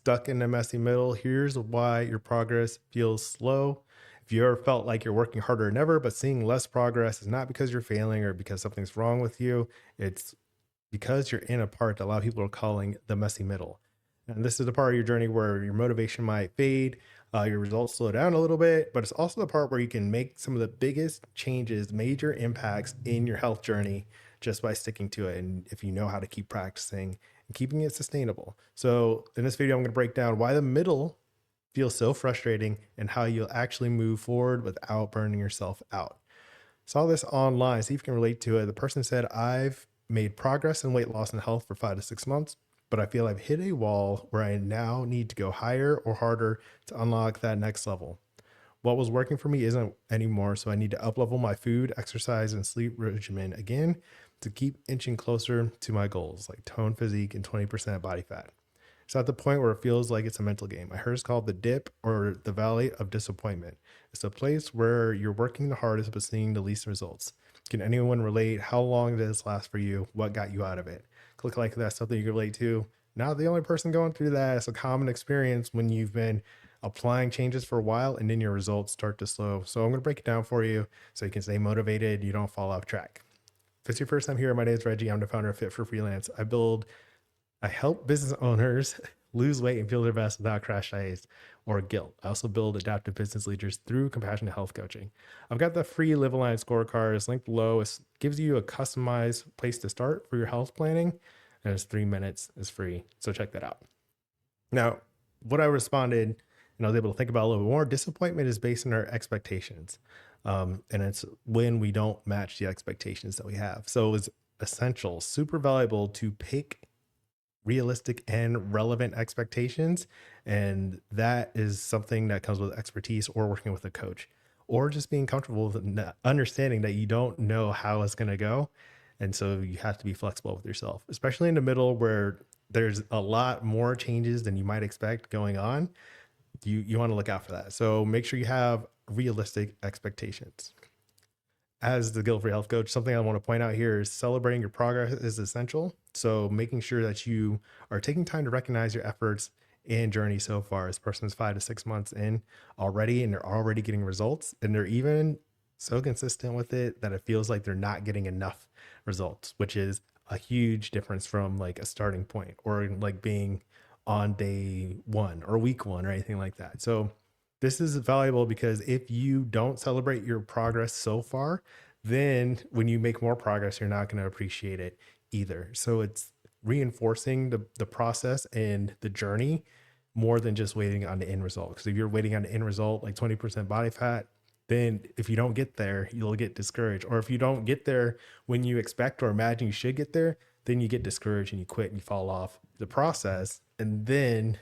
stuck in the messy middle, here's why your progress feels slow. If you ever felt like you're working harder than ever, but seeing less progress is not because you're failing or because something's wrong with you. It's because you're in a part that a lot of people are calling the messy middle. And this is the part of your journey where your motivation might fade, your results slow down a little bit, but it's also the part where you can make some of the biggest changes, major impacts in your health journey just by sticking to it. And if you know how to keep practicing and keeping it sustainable. So, in this video, I'm going to break down why the middle feels so frustrating and how you'll actually move forward without burning yourself out. Saw this online, see if you can relate to it. The person said, I've made progress in weight loss and health for 5 to 6 months, but I feel I've hit a wall where I now need to go higher or harder to unlock that next level. What was working for me isn't anymore, so I need to uplevel my food, exercise, and sleep regimen again to keep inching closer to my goals, like tone, physique, and 20% body fat. It's at the point where it feels like it's a mental game. I heard it's called the dip or the valley of disappointment. It's a place where you're working the hardest but seeing the least results. Can anyone relate? How long did this last for you? What got you out of it? Click like that's something you can relate to. Not the only person going through that. It's a common experience when you've been applying changes for a while and then your results start to slow. So I'm going to break it down for you so you can stay motivated, you don't fall off track. If it's your first time here, my name is Reggie. I'm the founder of Fit for Freelance. I help business owners lose weight and feel their best without crash diets or guilt. I also build adaptive business leaders through compassionate health coaching. I've got the free Live Aligned scorecard. It's linked below. It gives you a customized place to start for your health planning, and it's 3 minutes. It's free. So check that out. Now, what I responded and I was able to think about a little bit more, disappointment is based on our expectations. And it's when we don't match the expectations that we have. So it's essential, super valuable to pick realistic and relevant expectations. And that is something that comes with expertise or working with a coach or just being comfortable with understanding that you don't know how it's going to go. And so you have to be flexible with yourself, especially in the middle where there's a lot more changes than you might expect going on. You want to look out for that. So make sure you have realistic expectations. As the guilt-free health coach, something I want to point out here is celebrating your progress is essential. So making sure that you are taking time to recognize your efforts and journey so far. This person's 5 to 6 months in already, and they're already getting results, and they're even so consistent with it that it feels like they're not getting enough results, which is a huge difference from like a starting point or like being on day one or week one or anything like that. So this is valuable because if you don't celebrate your progress so far, then when you make more progress, you're not going to appreciate it either. So it's reinforcing the process and the journey more than just waiting on the end result. Because if you're waiting on the end result, like 20% body fat, then if you don't get there, you'll get discouraged. Or if you don't get there when you expect or imagine you should get there, then you get discouraged and you quit and you fall off the process. And then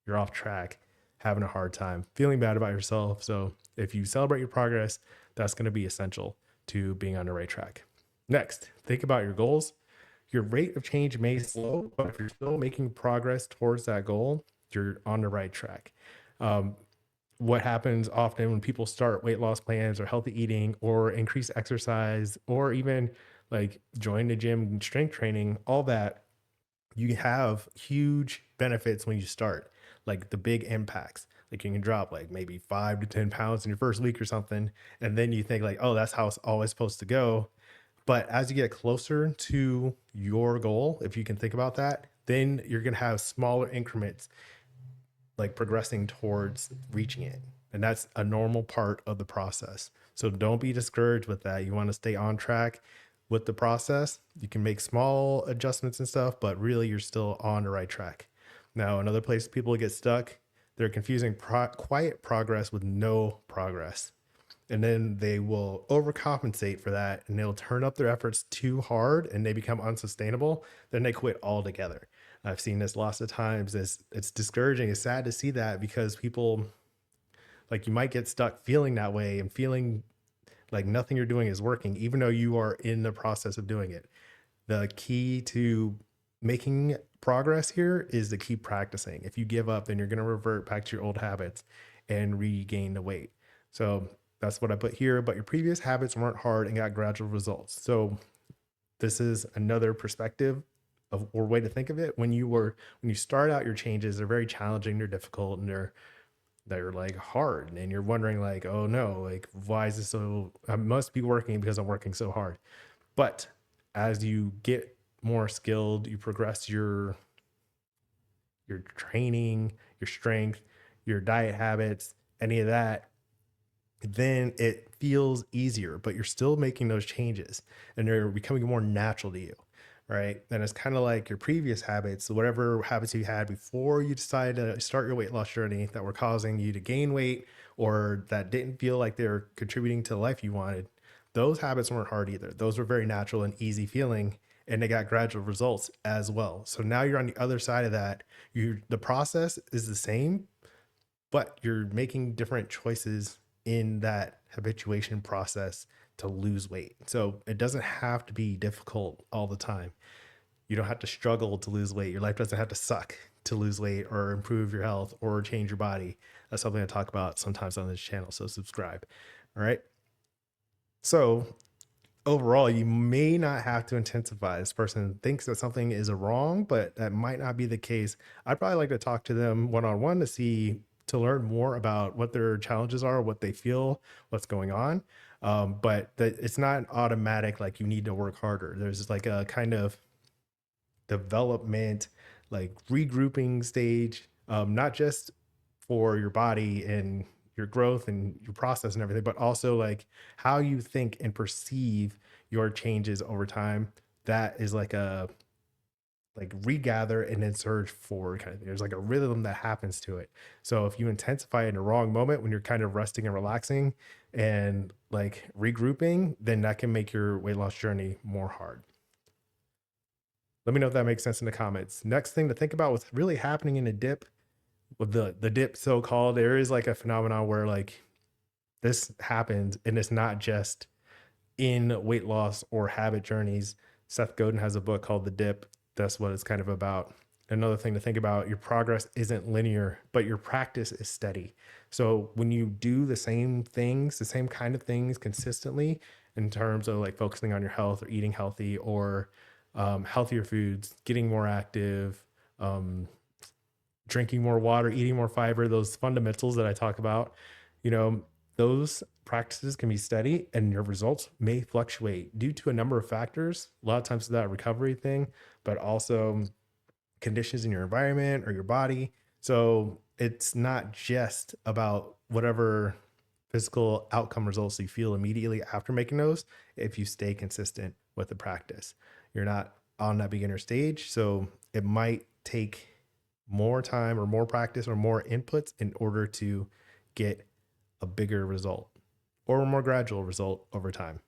you're off track, having a hard time, feeling bad about yourself. So if you celebrate your progress, that's going to be essential to being on the right track. Next, think about your goals. Your rate of change may slow, but if you're still making progress towards that goal, you're on the right track. What happens often when people start weight loss plans or healthy eating or increase exercise or even like join the gym and strength training, all that, you have huge benefits when you start, like the big impacts. Like you can drop like maybe 5 to 10 pounds in your first week or something. And then you think like, oh, that's how it's always supposed to go. But as you get closer to your goal, if you can think about that, then you're going to have smaller increments like progressing towards reaching it. And that's a normal part of the process. So don't be discouraged with that. You want to stay on track with the process. You can make small adjustments and stuff, but really you're still on the right track. Now, another place people get stuck, they're confusing quiet progress with no progress. And then they will overcompensate for that and they'll turn up their efforts too hard and they become unsustainable. Then they quit altogether. I've seen this lots of times. It's discouraging. It's sad to see that because people, like, you might get stuck feeling that way and feeling like nothing you're doing is working, even though you are in the process of doing it. The key to making progress here is to keep practicing. If you give up, then you're going to revert back to your old habits and regain the weight. So that's what I put here, but your previous habits weren't hard and got gradual results. So this is another perspective or way to think of it, when you start out your changes, they're very challenging, they're difficult, and they're like hard, and you're wondering like, oh no, like why is this so, I must be working because I'm working so hard. But as you get more skilled, you progress your training, your strength, your diet habits, any of that, then it feels easier, but you're still making those changes and they're becoming more natural to you. Right. And it's kind of like your previous habits, whatever habits you had before you decided to start your weight loss journey that were causing you to gain weight or that didn't feel like they're contributing to the life you wanted. Those habits weren't hard either. Those were very natural and easy feeling, and they got gradual results as well. So now you're on the other side of that. The process is the same, but you're making different choices in that habituation process to lose weight. So it doesn't have to be difficult all the time. You don't have to struggle to lose weight. Your life doesn't have to suck to lose weight or improve your health or change your body. That's something I talk about sometimes on this channel. So subscribe. All right. So overall, you may not have to intensify. This person thinks that something is wrong, but that might not be the case. I'd probably like to talk to them one on one to learn more about what their challenges are, what they feel, what's going on. But that it's not automatic, like you need to work harder. There's like a kind of development, like regrouping stage, not just for your body and your growth and your process and everything, but also like how you think and perceive your changes over time. That is like regather and then surge forward kind of thing. There's like a rhythm that happens to it. So if you intensify in the wrong moment when you're kind of resting and relaxing and like regrouping, then that can make your weight loss journey more hard. Let me know if that makes sense in the comments. Next thing to think about, what's really happening in a dip, with the dip so called, there is like a phenomenon where like this happens and it's not just in weight loss or habit journeys. Seth Godin has a book called The Dip. That's what it's kind of about. Another thing to think about, your progress isn't linear, but your practice is steady. So when you do the same things, the same kind of things consistently in terms of like focusing on your health or eating healthy or healthier foods, getting more active, um, drinking more water, eating more fiber, those fundamentals that I talk about, you know, those practices can be steady and your results may fluctuate due to a number of factors. A lot of times that recovery thing, but also conditions in your environment or your body. So it's not just about whatever physical outcome results you feel immediately after making those. If you stay consistent with the practice, you're not on that beginner stage. So it might take more time or more practice or more inputs in order to get a bigger result or a more gradual result over time.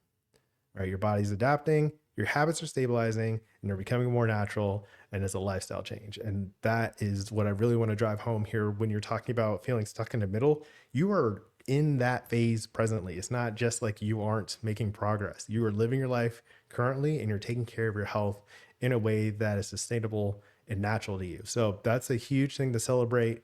Right? Your body's adapting, your habits are stabilizing, and they're becoming more natural, and it's a lifestyle change. And that is what I really want to drive home here when you're talking about feeling stuck in the middle. You are in that phase presently. It's not just like you aren't making progress. You are living your life currently, and you're taking care of your health in a way that is sustainable and natural to you. So that's a huge thing to celebrate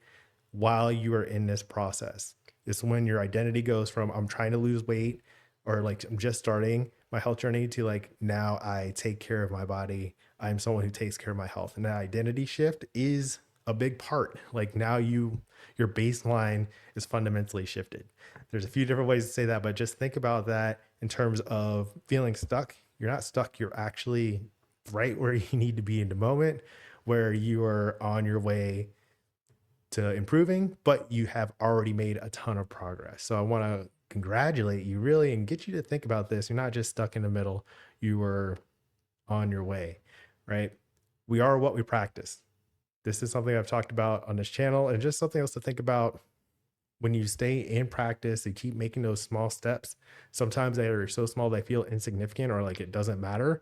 while you are in this process. It's when your identity goes from I'm trying to lose weight or like I'm just starting my health journey to like now I take care of my body. I'm someone who takes care of my health. And that identity shift is a big part. Like now your baseline is fundamentally shifted. There's a few different ways to say that, but just think about that in terms of feeling stuck. You're not stuck. You're actually right where you need to be in the moment, where you are on your way to improving, but you have already made a ton of progress. So I want to congratulate you really and get you to think about this. You're not just stuck in the middle, you were on your way, right? We are what we practice. This is something I've talked about on this channel and just something else to think about when you stay in practice and keep making those small steps. Sometimes they are so small they feel insignificant or like it doesn't matter,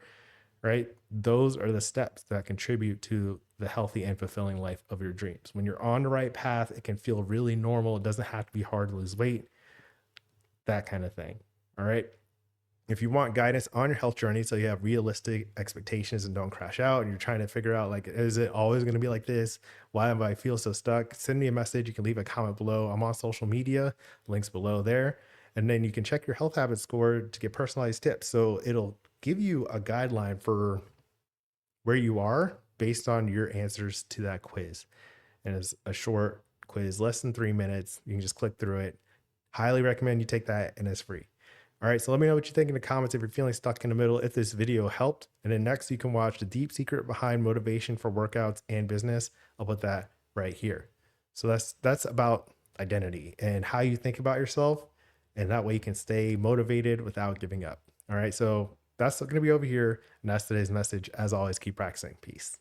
right? Those are the steps that contribute to the healthy and fulfilling life of your dreams. When you're on the right path, it can feel really normal. It doesn't have to be hard to lose weight, that kind of thing. All right. If you want guidance on your health journey, so you have realistic expectations and don't crash out, and you're trying to figure out like, is it always going to be like this? Why do I feel so stuck? Send me a message. You can leave a comment below. I'm on social media, links below there. And then you can check your health habit score to get personalized tips. So it'll give you a guideline for where you are based on your answers to that quiz. And it's a short quiz, less than 3 minutes. You can just click through it. Highly recommend you take that, and it's free. All right, so let me know what you think in the comments if you're feeling stuck in the middle, if this video helped. And then next, you can watch the deep secret behind motivation for workouts and business. I'll put that right here. So that's about identity and how you think about yourself. And that way you can stay motivated without giving up. All right, so that's going to be over here. And that's today's message. As always, keep practicing. Peace.